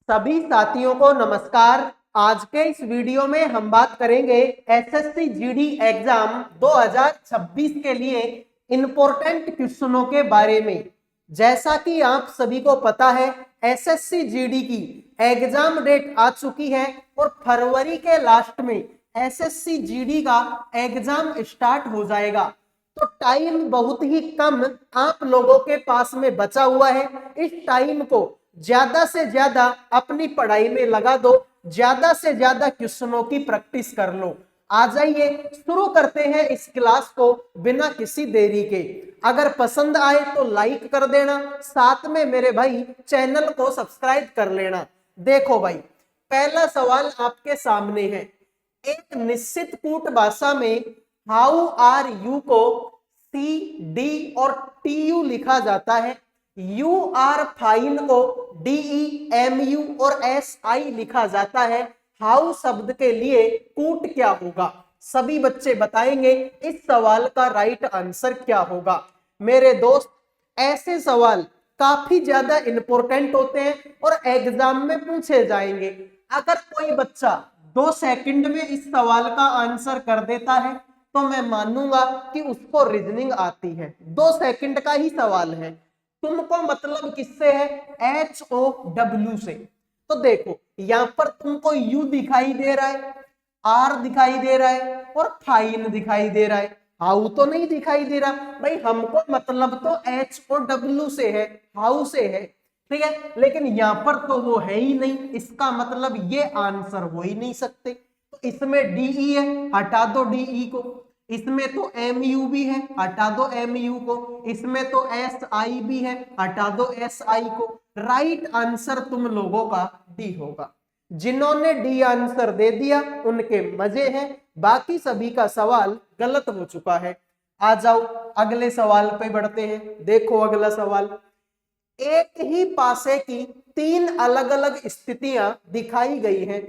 सभी साथियों को नमस्कार। आज के इस वीडियो में हम बात करेंगे एसएससी जीडी एग्जाम 2026 के लिए इंपॉर्टेंट क्वेश्चनों के बारे में। जैसा कि आप सभी को पता है, एसएससी जीडी की एग्जाम डेट आ चुकी है और फरवरी के लास्ट में एसएससी जीडी का एग्जाम स्टार्ट हो जाएगा। तो टाइम बहुत ही कम आप लोगों के पास में बचा हुआ है। इस टाइम को ज्यादा से ज्यादा अपनी पढ़ाई में लगा दो, ज्यादा से ज्यादा क्वेश्चनों की प्रैक्टिस कर लो। आ जाइए शुरू करते हैं इस क्लास को बिना किसी देरी के। अगर पसंद आए तो लाइक कर देना, साथ में मेरे भाई चैनल को सब्सक्राइब कर लेना। देखो भाई, पहला सवाल आपके सामने है। एक निश्चित कूट भाषा में हाउ आर यू को सी डी और टी यू लिखा जाता है। यू आर फाइन को डी ई एम यू और एस आई लिखा जाता है। हाउ शब्द के लिए कूट क्या होगा? सभी बच्चे बताएंगे इस सवाल का राइट आंसर क्या होगा। मेरे दोस्त, ऐसे सवाल काफी ज्यादा इंपॉर्टेंट होते हैं और एग्जाम में पूछे जाएंगे। अगर कोई बच्चा 2 सेकंड में इस सवाल का आंसर कर देता है तो मैं मानूंगा कि उसको रीजनिंग आती है। 2 सेकंड का ही सवाल है। तुमको मतलब किससे है? HOW से। तो देखो, यहां पर तुमको यू दिखाई दे रहा है, आर दिखाई दे रहा है और फाइन दिखाई दे रहा है। हाउ तो नहीं दिखाई दे रहा भाई। हमको मतलब तो HOW से है, हाउ से है, ठीक है। लेकिन यहां पर तो वो है ही नहीं, इसका मतलब ये आंसर हो ही नहीं सकते। तो इसमें डीई है, हटा दो डीई को। इसमें तो एम यू भी है, हटा दो एम यू को। इसमें तो एस आई भी है, हटा दो एस आई को। राइट आंसर तुम लोगों का डी होगा। जिन्होंने डी आंसर दे दिया उनके मजे हैं, बाकी सभी का सवाल गलत हो चुका है। आ जाओ अगले सवाल पे बढ़ते हैं। देखो अगला सवाल। एक ही पासे की 3 अलग अलग स्थितियां दिखाई गई हैं।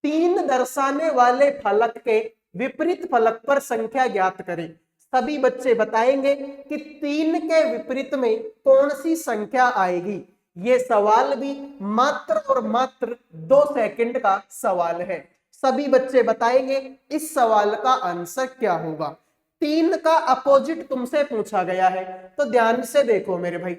3 दर्शाने वाले फलक के विपरीत फलक पर संख्या ज्ञात करें। सभी बच्चे बताएंगे कि 3 के विपरीत में कौन सी संख्या आएगी। ये सवाल भी मात्र और मात्र 2 सेकंड का सवाल है। सभी बच्चे बताएंगे इस सवाल का आंसर क्या होगा। 3 का अपोजिट तुमसे पूछा गया है, तो ध्यान से देखो मेरे भाई।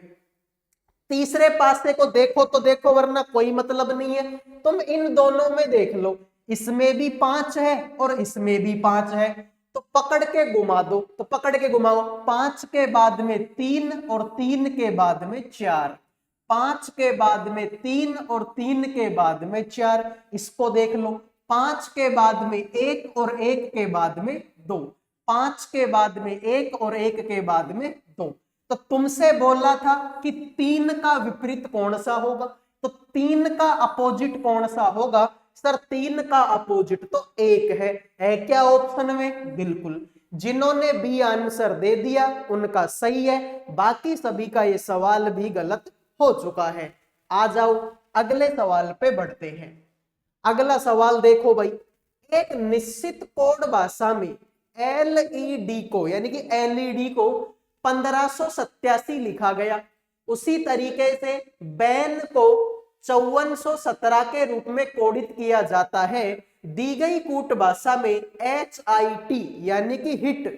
तीसरे पासे को देखो तो देखो, वरना कोई मतलब नहीं है। तुम इन दोनों में देख लो, इसमें भी 5 है और इसमें भी 5 है। तो पकड़ के घुमा दो, तो पकड़ के घुमाओ। 5 के बाद में 3 और 3 के बाद में 4। 5 के बाद में 3 और 3 के बाद में 4। इसको देख लो। 5 के बाद में 1 और 1 के बाद में 2। 5 के बाद में 1 और 1 के बाद में 2। तो तुमसे बोला था कि 3 का विपरीत कौन सा होगा, तो 3 का अपोजिट कौन सा होगा? सर 3 का अपोजिट तो 1 है क्या ऑप्शन में? बिल्कुल। जिन्होंने बी आंसर दे दिया उनका सही है, बाकी सभी का ये सवाल भी गलत हो चुका है। आ जाओ अगले सवाल पे बढ़ते हैं। अगला सवाल देखो भाई। एक निश्चित कोड भाषा में एलईडी को यानी कि एलईडी को 1587 लिखा गया। उसी तरीके से बैन को 5417 के रूप में कोडित किया जाता है। दी गई कूट भाषा में HIT यानी कि हिट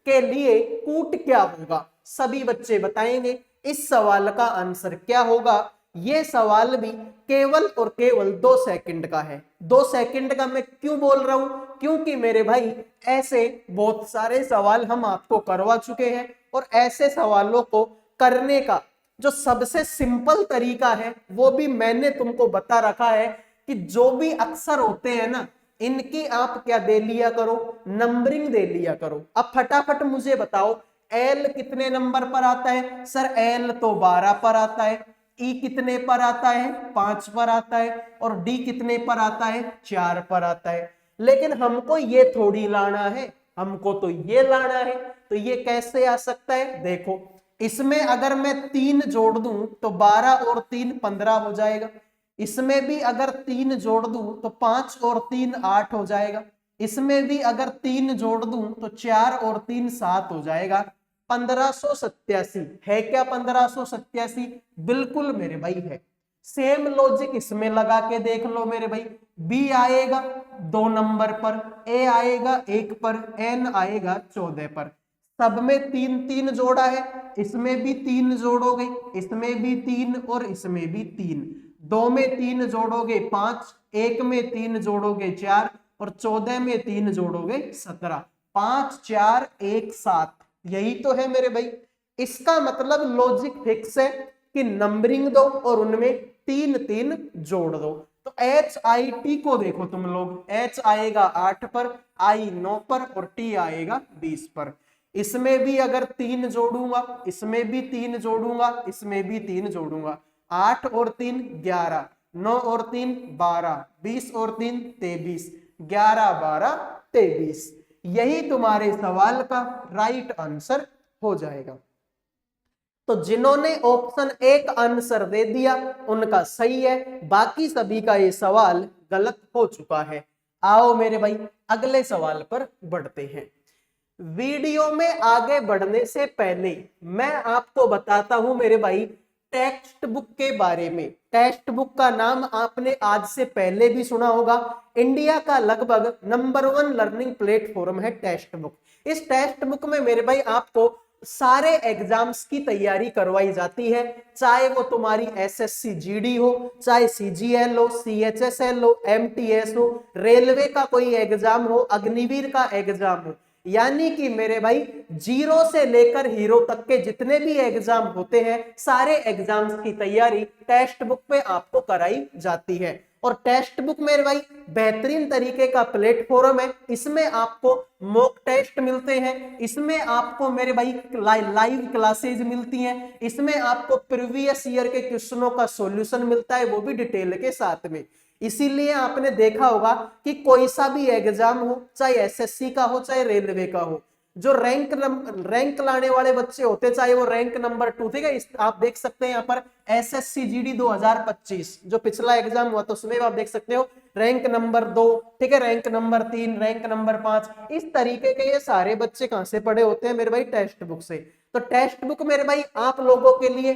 के लिए कूट क्या होगा? सभी बच्चे बताएंगे इस सवाल का आंसर क्या होगा। यह सवाल भी केवल और केवल 2 सेकंड का है। 2 सेकंड का मैं क्यों बोल रहा हूं? क्योंकि मेरे भाई ऐसे बहुत सारे सवाल हम आपको करवा चुके हैं और ऐसे सवालों को करने का जो सबसे सिंपल तरीका है वो भी मैंने तुमको बता रखा है कि जो भी अक्षर होते हैं ना, इनकी आप क्या दे लिया करो? नंबरिंग दे लिया करो। अब फटाफट मुझे बताओ, एल कितने नंबर पर आता है? सर एल तो 12 पर आता है। ई कितने पर आता है? 5 पर आता है। और डी कितने पर आता है? 4 पर आता है। लेकिन हमको ये थोड़ी लाना है, हमको तो ये लाना है। तो ये कैसे आ सकता है? देखो, इसमें अगर मैं 3 जोड़ दूं तो 12 और 3 15 हो जाएगा। इसमें भी अगर 3 जोड़ दूं तो 5 और 3 8 हो जाएगा। इसमें भी अगर 3 जोड़ दूं तो 4 और 3 7 हो जाएगा। 1587 है क्या? 1587 बिल्कुल मेरे भाई है। सेम लॉजिक इसमें लगा के देख लो मेरे भाई, बी आएगा 2 नंबर पर, ए आएगा 1 पर, एन आएगा 14 पर। सब में 3 3 जोड़ा है, इसमें भी 3 जोड़ोगे, इसमें भी 3 और इसमें भी 3। 2 में 3 जोड़ोगे 5, 1 में 3 जोड़ोगे 4 और 14 में 3 जोड़ोगे 17। 5 4 1 7, यही तो है मेरे भाई। इसका मतलब लॉजिक फिक्स है कि नंबरिंग दो और उनमें 3 3 जोड़ दो। तो HIT को देखो तुम लोग, H आएगा 8 पर, I 9 पर और T आएगा 20 पर। इसमें भी अगर 3 जोड़ूंगा, इसमें भी 3 जोड़ूंगा, इसमें भी 3 जोड़ूंगा, 8 और 3 11, 9 और 3 12, 20 और 3 23, 11 12 23। यही तुम्हारे सवाल का राइट आंसर हो जाएगा। तो जिन्होंने ऑप्शन 1 आंसर दे दिया उनका सही है, बाकी सभी का ये सवाल गलत हो चुका है। आओ मेरे भाई अगले सवाल पर बढ़ते हैं। वीडियो में आगे बढ़ने से पहले मैं आपको बताता हूं मेरे भाई टेक्स्ट बुक के बारे में। टेक्स्ट बुक का नाम आपने आज से पहले भी सुना होगा। इंडिया का लगभग नंबर 1 लर्निंग प्लेटफॉर्म है टेक्स्ट बुक। इस टेक्स्ट बुक में मेरे भाई आपको सारे एग्जाम्स की तैयारी करवाई जाती है, चाहे वो तुम्हारी SSC GD हो, चाहे CGL हो, CHSL हो, MTS हो, रेलवे का कोई एग्जाम हो, अग्निवीर का एग्जाम हो, यानी कि मेरे भाई 0 से लेकर हीरो तक के जितने भी एग्जाम होते हैं सारे एग्जाम्स की तैयारी टेक्स्ट बुक पे आपको कराई जाती है। और टेक्स्ट बुक मेरे भाई बेहतरीन तरीके का प्लेटफॉर्म है। इसमें आपको मॉक टेस्ट मिलते हैं, इसमें आपको मेरे भाई लाइव क्लासेज मिलती हैं, इसमें आपको प्रीवियस ईयर के क्वेश्चनों का सॉल्यूशन मिलता है, वो भी डिटेल के साथ में। इसीलिए आपने देखा होगा कि कोई सा भी एग्जाम हो, चाहे SSC का हो चाहे रेलवे का हो, जो रैंक लाने वाले बच्चे होते, चाहे वो रैंक नंबर 2, ठीक है, आप देख सकते हैं यहाँ पर SSC GD 2025 जो पिछला एग्जाम हुआ तो उसमें आप देख सकते हो रैंक नंबर 2, ठीक है, रैंक नंबर 3, रैंक नंबर 5, इस तरीके के ये सारे बच्चे कहां से पढ़े होते हैं मेरे भाई टेक्स्ट बुक से। तो टेक्स्ट बुक मेरे भाई आप लोगों के लिए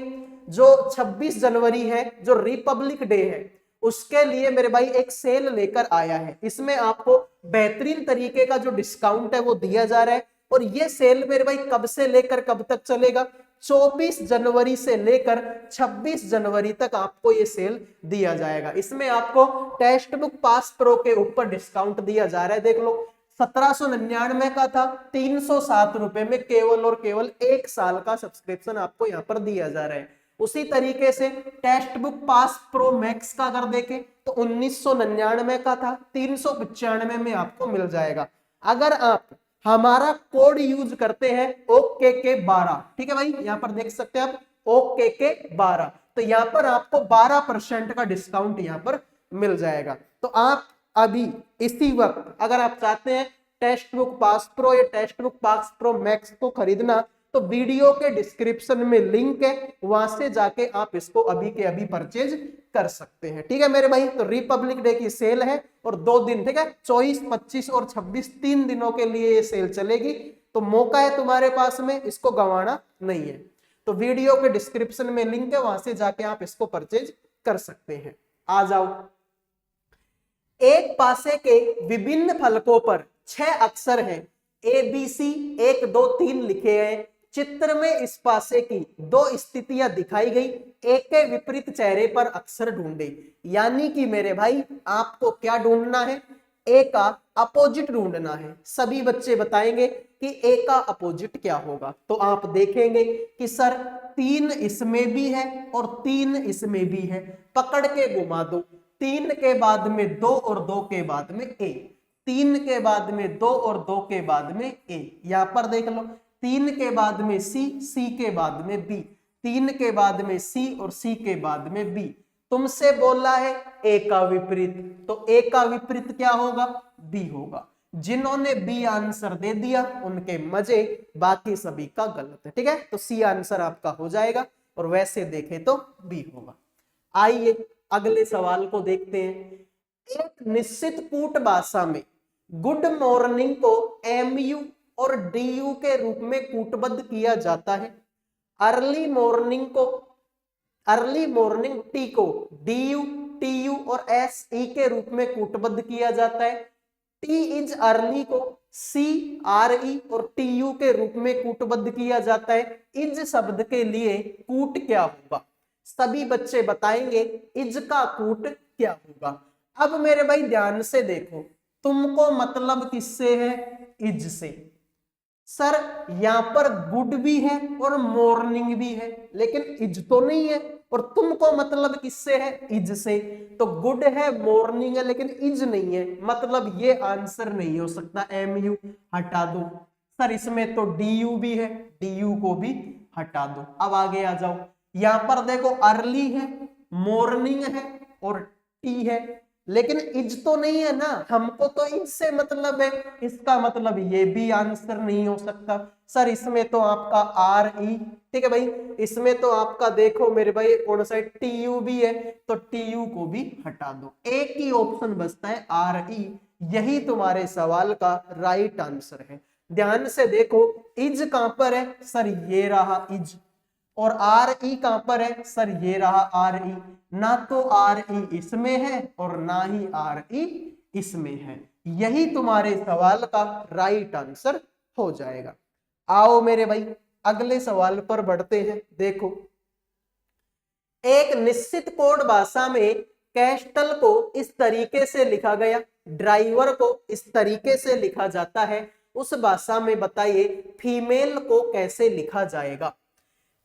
जो 26 जनवरी है, जो रिपब्लिक डे है, उसके लिए मेरे भाई एक सेल लेकर आया है। इसमें आपको बेहतरीन तरीके का जो डिस्काउंट है वो दिया जा रहा है। और ये सेल मेरे भाई कब से लेकर कब तक चलेगा? 24 जनवरी से लेकर 26 जनवरी तक आपको ये सेल दिया जाएगा। इसमें आपको टेक्स्ट बुक पास प्रो के ऊपर डिस्काउंट दिया जा रहा है। देख लो 1799 का था, 307 रुपए में केवल और केवल 1 साल का सब्सक्रिप्शन आपको यहाँ पर दिया जा रहा है। उसी तरीके से text book pass pro max का अगर देखें तो 1999 का था, 395 में आपको मिल जाएगा। अगर आप हमारा कोड यूज करते हैं OKK12, ठीक है भाई, यहां पर देख सकते हैं आप OKK12, तो यहां पर आपको 12% का डिस्काउंट यहां पर मिल जाएगा। तो आप अभी इसी वक्त अगर आप चाहते हैं टेक्स्ट बुक पास प्रो या text book pass pro max को खरीदना, तो वीडियो के डिस्क्रिप्शन में लिंक है, वहां से जाके आप इसको अभी के अभी परचेज कर सकते हैं। ठीक है मेरे भाई, तो रिपब्लिक डे की सेल है और 2 दिन, ठीक है, 24, 25 और 26, 3 दिनों के लिए ये सेल चलेगी। तो मौका है तुम्हारे पास में, इसको गंवाना नहीं है। तो वीडियो के डिस्क्रिप्शन में लिंक है, वहां से जाके आप इसको परचेज कर सकते हैं। आ जाओ, एक पासे के विभिन्न फलकों पर 6 अक्षर हैं, ABC 1 2 3 लिखे हैं। चित्र में इस पासे की 2 स्थितियां दिखाई गई, एक के विपरीत चेहरे पर अक्षर ढूंढे। यानी कि मेरे भाई आपको क्या ढूंढना है? ए का अपोजिट ढूंढना है। सभी बच्चे बताएंगे कि ए का अपोजिट क्या होगा। तो आप देखेंगे कि सर 3 इसमें भी है और 3 इसमें भी है, पकड़ के घुमा दो। 3 के बाद में 2 और 2 के बाद में ए, 3 के बाद में 2 और 2 के बाद में ए। यहां पर देख लो 3 के बाद में सी, सी के बाद में बी, 3 के बाद में सी और सी के बाद में बी। तुमसे बोला है ए का विपरीत, तो ए का विपरीत क्या होगा? बी होगा। जिन्होंने बी आंसर दे दिया उनके मजे, बाकी सभी का गलत है। ठीक है, तो सी आंसर आपका हो जाएगा और वैसे देखे तो बी होगा। आइए अगले सवाल को देखते हैं। एक निश्चित कूट भाषा में गुड मॉर्निंग को MU और DU के रूप में कूटबद्ध किया जाता है। अर्ली मॉर्निंग को अर्ली मॉर्निंग टी को डी यू और एस ई के रूप में कूटबद्ध किया जाता है। टी इज अर्ली को सी आर ई और टी यू के रूप में कूटबद्ध किया जाता है। इज शब्द के लिए कूट क्या होगा? सभी बच्चे बताएंगे इज का कूट क्या होगा। अब मेरे भाई ध्यान से देखो, तुमको मतलब किससे है? इज से। सर यहां पर गुड भी है और मॉर्निंग भी है, लेकिन इज तो नहीं है। और तुमको मतलब किससे है? इज से। तो गुड है, मॉर्निंग है, लेकिन इज नहीं है, मतलब ये आंसर नहीं हो सकता। एम यू हटा दो। सर इसमें तो डी यू भी है, डी यू को भी हटा दो। अब आगे आ जाओ, यहां पर देखो अर्ली है, मॉर्निंग है और टी है, लेकिन इज तो नहीं है ना, हमको तो इनसे मतलब है, इसका मतलब ये भी आंसर नहीं हो सकता। सर इसमें तो आपका आर ई, ठीक है भाई, इसमें तो आपका देखो मेरे भाई कौन सा टी यू भी है, तो टी यू को भी हटा दो। एक ही ऑप्शन बचता है आर ई, यही तुम्हारे सवाल का राइट आंसर है। ध्यान से देखो, इज कहां पर है? सर ये रहा इज। और आर ई कहां पर है? सर ये रहा आर ई। ना तो आर ई इसमें है और ना ही आर ई इसमें है। यही तुम्हारे सवाल का राइट आंसर हो जाएगा। आओ मेरे भाई अगले सवाल पर बढ़ते हैं। देखो, एक निश्चित कोड भाषा में कैस्टल को इस तरीके से लिखा गया, ड्राइवर को इस तरीके से लिखा जाता है, उस भाषा में बताइए फीमेल को कैसे लिखा जाएगा।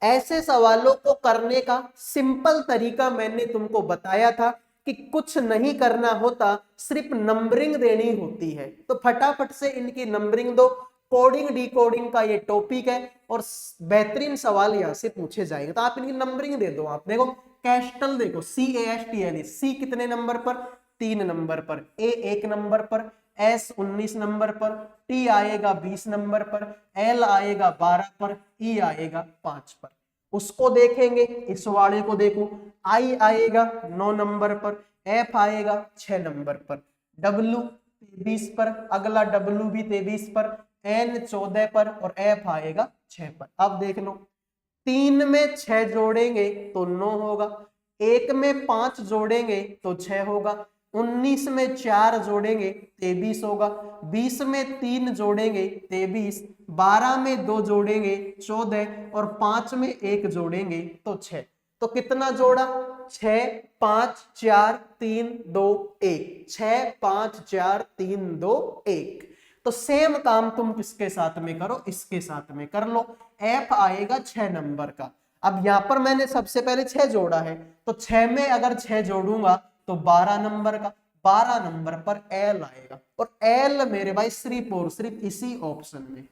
ऐसे सवालों को करने का सिंपल तरीका मैंने तुमको बताया था कि कुछ नहीं करना होता, सिर्फ नंबरिंग देनी होती है। तो फटाफट से इनकी नंबरिंग दो। कोडिंग डिकोडिंग का ये टॉपिक है और बेहतरीन सवाल यहां से पूछे जाएंगे, तो आप इनकी नंबरिंग दे दो। आप देखो कैस्टल, देखो CASTL, सी कितने नंबर पर? 3 नंबर पर, ए 1 नंबर पर, एस 19 नंबर पर, टी आएगा 20 नंबर पर, एल आएगा 12 पर, ई आएगा 5 पर। उसको देखेंगे, इस वाले को देखो, आई आएगा 9 नंबर पर, एफ आएगा 6 नंबर पर, डब्ल्यू 23 पर, अगला डब्ल्यू भी 23 पर, एन 14 पर और एफ आएगा 6 पर। अब देख लो, 3 में 6 जोड़ेंगे तो 9 होगा, 1 में 5 जोड़ेंगे तो 6 होगा, 19 में 4 जोड़ेंगे 23 होगा, 20 में 3 जोड़ेंगे 23, 12 में 2 जोड़ेंगे 14 और 5 में 1 जोड़ेंगे तो 6। तो कितना जोड़ा? 6 5 4 3 2 1, 6 5 4 3 2 1। तो सेम काम तुम किसके साथ में करो? इसके साथ में कर लो। एफ आएगा 6 नंबर का। अब यहां पर मैंने सबसे पहले 6 जोड़ा है, तो 6 में अगर 6 जोड़ूंगा तो 12 नंबर का, 12 नंबर पर एल आएगा। और एल मेरे भाई सिर्फ और सिर्फ इसी ऑप्शन में।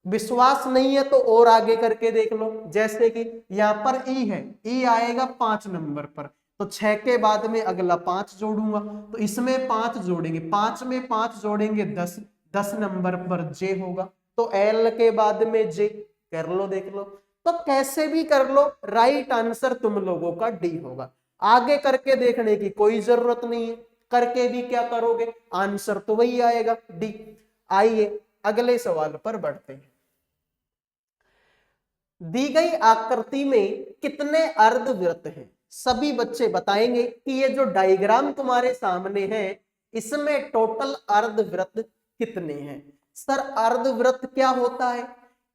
विश्वास नहीं है तो और आगे करके देख लो, जैसे कि यहां पर ई है, ई आएगा 5 नंबर पर, तो 6 के बाद में अगला 5 जोड़ूंगा, तो इसमें 5 जोड़ेंगे, 5 में 5 जोड़ेंगे 10, 10 नंबर पर जे होगा, तो एल के बाद में जे। कर लो, देख लो। तो कैसे भी कर लो, राइट आंसर तुम लोगों का डी होगा। आगे करके देखने की कोई जरूरत नहीं है, करके भी क्या करोगे, आंसर तो वही आएगा, डी। आइए अगले सवाल पर बढ़ते हैं। दी गई आकृति में कितने अर्धवृत्त हैं? सभी बच्चे बताएंगे कि ये जो डायग्राम तुम्हारे सामने है, इसमें टोटल अर्धवृत्त कितने हैं। सर अर्धवृत्त क्या होता है?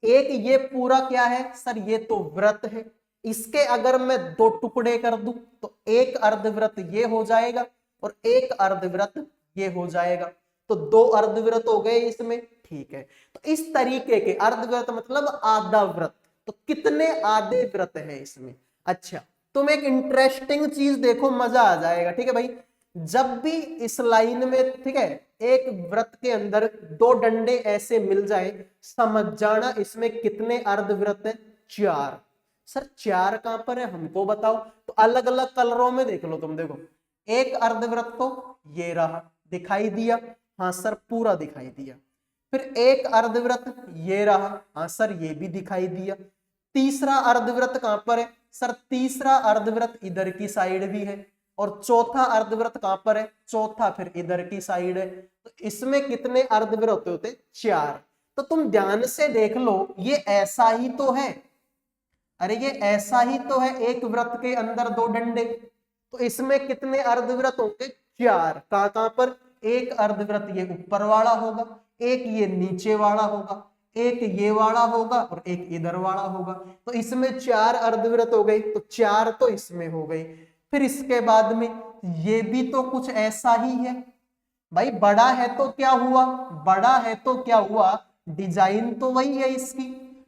एक ये पूरा क्या है? सर ये तो वृत्त है, इसके अगर मैं 2 टुकड़े कर दूं तो एक अर्धवृत्त ये हो जाएगा और एक अर्धवृत्त ये हो जाएगा, तो 2 अर्धवृत्त हो गए इसमें, ठीक है। तो इस तरीके के अर्धवृत्त मतलब आधा वृत्त, तो कितने आधे वृत्त है इसमें। अच्छा, तुम एक इंटरेस्टिंग चीज देखो, मजा आ जाएगा, ठीक है भाई। जब भी इस लाइन में, ठीक है, एक वृत्त के अंदर 2 डंडे ऐसे मिल जाए, समझ जाना इसमें कितने अर्धवृत्त है, 4। सर 4 कहां पर है हमको बताओ। तो अलग अलग कलरों में देख लो तुम, देखो एक अर्धवृत्त तो ये रहा, दिखाई दिया, हाँ सर पूरा दिखाई दिया। फिर एक अर्धवृत्त ये रहा, हाँ सर ये भी दिखाई दिया। तीसरा अर्धवृत्त कहां पर है? सर तीसरा अर्धवृत्त इधर की साइड भी है। और चौथा अर्धवृत्त कहां पर है? चौथा फिर इधर की साइड है। तो इसमें कितने अर्धवृत्त होते? 4। तो तुम ध्यान से देख लो, ये ऐसा ही तो है। अरे ये ऐसा ही तो है, एक वृत्त के अंदर दो डंडे, तो इसमें कितने अर्धवृत्त होंगे? 4। कहां पर? एक अर्धवृत्त ये ऊपर वाला होगा, एक ये नीचे वाला होगा, एक ये वाला होगा और एक इधर वाला होगा। तो इसमें 4 अर्धवृत्त हो गए, तो 4 तो इसमें हो गई। फिर इसके बाद में ये भी तो कुछ ऐसा ही है भाई, बड़ा है तो क्या हुआ? बड़ा है तो क्या हुआ? डिजाइन तो वही है इसकी,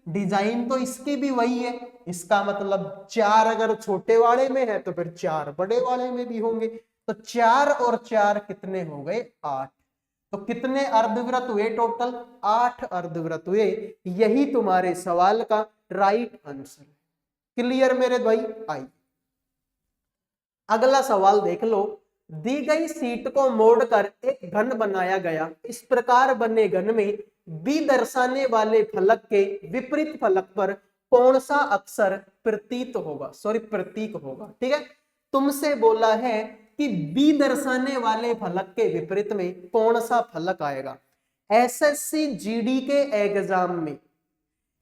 डिजाइन तो इसकी भी वही है। इसका मतलब 4 अगर छोटे वाले में है तो फिर 4 बड़े वाले में भी होंगे। तो 4 और 4 कितने हो गए? 8। तो कितने अर्धवृत्त हुए टोटल? 8 अर्धवृत्त हुए। यही तुम्हारे सवाल का राइट आंसर है। क्लियर मेरे भाई? आई अगला सवाल देख लो। दी गई सीट को मोड़कर एक घन बनाया गया। इस प्रकार बने घन में बी दर्शाने वाले फलक के विपरीत फलक पर कौन सा अक्षर प्रतीत होगा? सॉरी, प्रतीक होगा। ठीक है, तुमसे बोला है कि बी दर्शाने वाले फलक के विपरीत में कौन सा फलक आएगा। एसएससी जीडी के एग्जाम में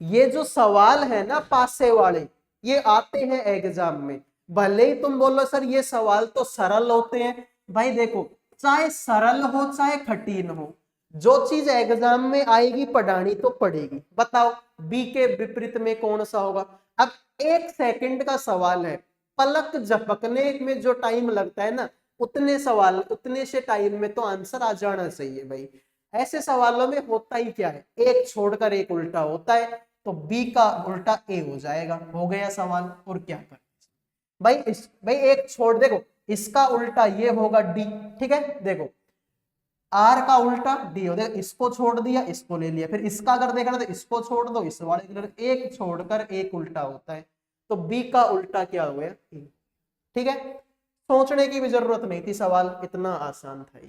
ये जो सवाल है ना पासे वाले, ये आते हैं एग्जाम में। भले ही तुम बोलो सर ये सवाल तो सरल होते हैं, भाई देखो चाहे सरल हो चाहे कठिन हो, जो चीज एग्जाम में आएगी पढ़ानी तो पड़ेगी। बताओ बी के विपरीत में कौन सा होगा? अब 1 सेकंड का सवाल है, पलक झपकने में जो टाइम लगता है ना, उतने से टाइम में तो आंसर आ जाना चाहिए भाई। ऐसे सवालों में होता ही क्या है, एक छोड़कर एक उल्टा होता है, तो बी का उल्टा ए हो जाएगा। हो गया सवाल, और क्या कर भाई एक छोड़, देखो इसका उल्टा ये होगा डी। ठीक है, देखो आर का उल्टा डी हो, देखो इसको छोड़ दिया, इसको ले लिया, फिर इसका अगर देखना तो इसको छोड़ दो, इस वाले एक छोड़कर एक उल्टा होता है, तो बी का उल्टा क्या हो गया? ए। ठीक है, सोचने की भी जरूरत नहीं थी, सवाल इतना आसान था।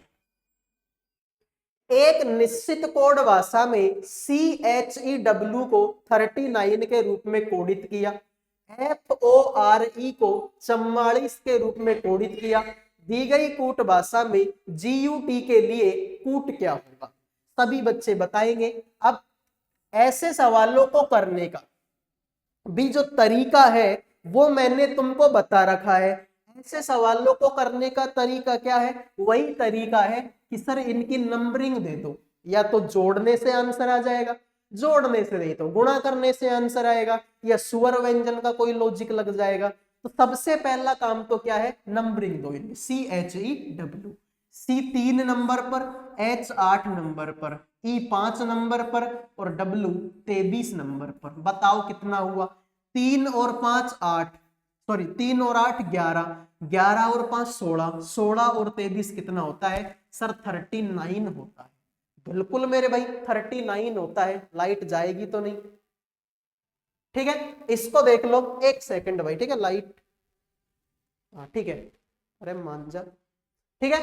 एक निश्चित कोड भाषा में CHEW को 39 के रूप में कोडित किया, FORE को 44 के रूप में कोडित किया। दी गई कूट भाषा में GUT के लिए कूट क्या होगा? सभी बच्चे बताएंगे। अब ऐसे सवालों को करने का भी जो तरीका है वो मैंने तुमको बता रखा है। ऐसे सवालों को करने का तरीका क्या है? वही तरीका है कि सर इनकी नंबरिंग दे दो, या तो जोड़ने से आंसर आ जाएगा, जोड़ने से नहीं तो गुणा करने से आंसर आएगा, या स्वर व्यंजन का कोई लॉजिक लग जाएगा। तो सबसे पहला काम तो क्या है? नंबरिंग दो इनकी। CHEW, C 3 नंबर पर, H 8 नंबर पर, E 5 नंबर पर और W 23 नंबर पर। बताओ कितना हुआ? 3 और 5 8, सॉरी 3 और 8 11, 11 और 5 16, 16 और 23 कितना होता है? सर 39 होता है। बिल्कुल मेरे भाई 39 होता है। लाइट जाएगी तो नहीं? ठीक है, इसको देख लो 1 सेकंड भाई। ठीक है, लाइट, हाँ ठीक है, अरे मान जा। ठीक है,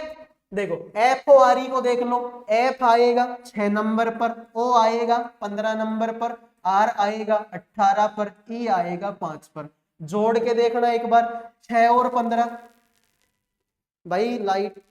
देखो FORE को देख लो। F आएगा 6 नंबर पर, O आएगा 15 नंबर पर, R आएगा 18 पर, E आएगा 5 पर। जोड़ के देखना एक बार, 6 और 15 भाई। लाइट